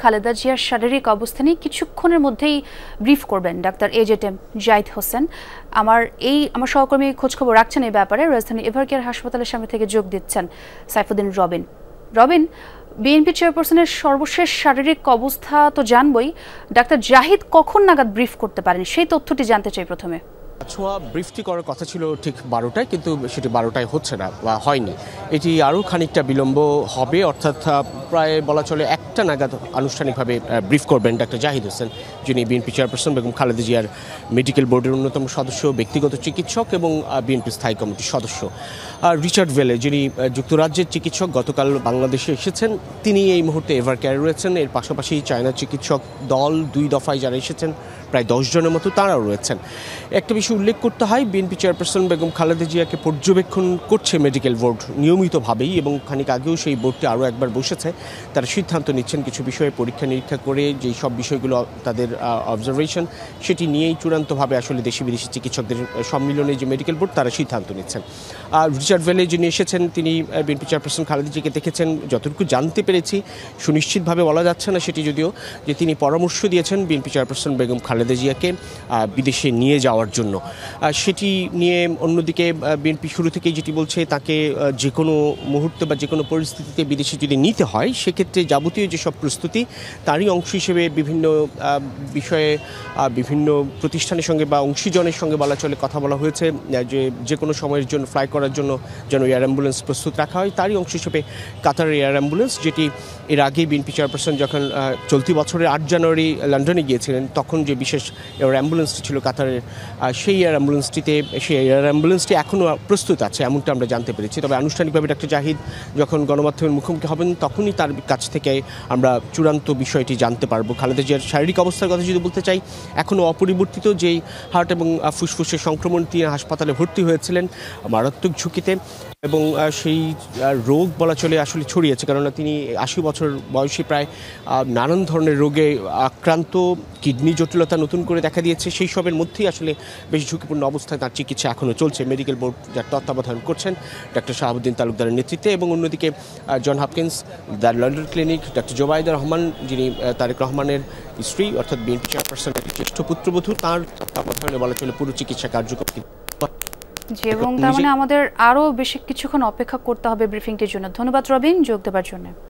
খালেদা জিয়ার শারীরিক অবস্থা নিয়ে কিছুক্ষণের মধ্যেই ব্রিফ করবেন ডাক্তার এজেটেম জাহিদ হোসেন। আমার সহকর্মী খোঁজখবর রাখছেন এই ব্যাপারে। রাজধানী এভারকেয়ার হাসপাতালের সামনে থেকে যোগ দিচ্ছেন সাইফুদ্দিন রবিন। বিএনপি চেয়ারপারসনের সর্বশেষ শারীরিক অবস্থা তো জানবই, ডাক্তার জাহিদ কখন নাগাদ ব্রিফ করতে পারেন সেই তথ্যটি জানতে চাই প্রথমে। ছোঁয়া ব্রিফটি করার কথা ছিল ঠিক 12টায়, কিন্তু সেটি 12টায় হচ্ছে না বা হয়নি। এটি আরও খানিকটা বিলম্ব হবে, অর্থাৎ প্রায় বলা চলে 1টা নাগাদ আনুষ্ঠানিকভাবে ব্রিফ করবেন ডাক্তার জাহিদ হোসেন, যিনি বিএনপি চেয়ারপারসন বেগম খালেদা জিয়ার মেডিকেল বোর্ডের অন্যতম সদস্য, ব্যক্তিগত চিকিৎসক এবং বিএনপি স্থায়ী কমিটির সদস্য। রিচার্ড ভেলে, যিনি যুক্তরাজ্যের চিকিৎসক, গতকাল বাংলাদেশে এসেছেন, তিনি এই মুহূর্তে এভারকেয়ারে রয়েছেন। এর পাশাপাশি চায়না চিকিৎসক দল 2 দফায় যারা এসেছেন, প্রায় 10 জনের মতো তারাও রয়েছেন। একটা বিষয় উল্লেখ করতে হয়, বিএনপি চেয়ারপারসন বেগম খালেদা জিয়াকে পর্যবেক্ষণ করছে মেডিকেল বোর্ড নিয়মিতভাবেই, এবং খানিক আগেও সেই বোর্ডটি আরও একবার বসেছে। তারা সিদ্ধান্ত নিচ্ছেন কিছু বিষয়ে পরীক্ষা নিরীক্ষা করে, যেই সব বিষয়গুলো তাদের অবজারভেশন, সেটি নিয়েই চূড়ান্তভাবে আসলে দেশি বিদেশি চিকিৎসকদের সম্মিলনে যে মেডিকেল বোর্ড তারা সিদ্ধান্ত নিচ্ছেন। রিচার্ড ভেলে যিনি এসেছেন, তিনি বিএনপি চেয়ারপারসন খালেদা জিয়াকে দেখেছেন। যতটুকু জানতে পেরেছি, সুনিশ্চিতভাবে বলা যাচ্ছে না সেটি যদিও, যে তিনি পরামর্শ দিয়েছেন বিএনপি চেয়ারপারসন বেগম খালেদা জিয়াকে বিদেশে নিয়ে যাওয়ার জন্য। সেটি নিয়ে অন্যদিকে বিএনপি শুরু থেকেই যেটি বলছে, তাকে যে কোনো মুহূর্তে বা যে কোনো পরিস্থিতিতে বিদেশে যদি নিতে হয়, সেক্ষেত্রে যাবতীয় যেসব প্রস্তুতি তারই অংশ হিসেবে বিভিন্ন বিষয়ে বিভিন্ন প্রতিষ্ঠানের সঙ্গে বা অংশীজনের সঙ্গে বলা চলে কথা বলা হয়েছে, যে কোনো সময়ের জন্য ফ্লাই করার জন্য যেন এয়ার অ্যাম্বুলেন্স প্রস্তুত রাখা হয়। তারই অংশ হিসেবে কাতারের এয়ার অ্যাম্বুলেন্স, যেটি এর আগেই বিএনপি চেয়ারপারসন যখন চলতি বছরের 8 জানুয়ারি লন্ডনে গিয়েছিলেন, তখন যে বিশেষ এয়ার অ্যাম্বুলেন্সটি ছিল কাতারের, সেই এয়ার অ্যাম্বুলেন্সটি এখনও প্রস্তুত আছে, এমনটা আমরা জানতে পেরেছি। তবে আনুষ্ঠানিকভাবে ডাক্তার জাহিদ যখন গণমাধ্যমের মুখোমুখি হবেন, তখনই তার কাছ থেকে আমরা চূড়ান্ত বিষয়টি জানতে পারবো। খালেদা জিয়ার শারীরিক অবস্থার কথা যদি বলতে চাই, এখনও অপরিবর্তিত। যেই হার্ট এবং ফুসফুসের সংক্রমণ, তিনি হাসপাতালে ভর্তি হয়েছিলেন মারাত্মক ঝুঁকিতে, এবং সেই রোগ বলা চলে আসলে ছড়িয়েছে, কেননা তিনি 80 বছর বয়সী, প্রায় নানান ধরনের রোগে আক্রান্ত, কিডনি জটিলতা নতুন করে দেখা দিয়েছে। সেই সবের মধ্যেই আসলে বেশ ঝুঁকিপূর্ণ অবস্থায় তার চিকিৎসা এখনও চলছে। মেডিকেল বোর্ড যার তত্ত্বাবধান করছেন ডাক্তার শাহাবুদ্দিন তালুকদারের নেতৃত্বে, এবং অন্যদিকে John Hopkins, the London clinic, ডাক্তার জোবাইদা রহমান, যিনি তারেক রহমানের স্ত্রী, অর্থাৎ বিএনপি চেয়ারপারসনের জ্যেষ্ঠ পুত্রবধূ, তার তত্ত্বাবধানে বলা চলে পুরো চিকিৎসা কার্যক্রম। এবং তার মানে আমাদের আরও বেশি কিছুক্ষণ অপেক্ষা করতে হবে ব্রিফিংটির জন্য। ধন্যবাদ রবিন, যোগ দেওয়ার জন্য।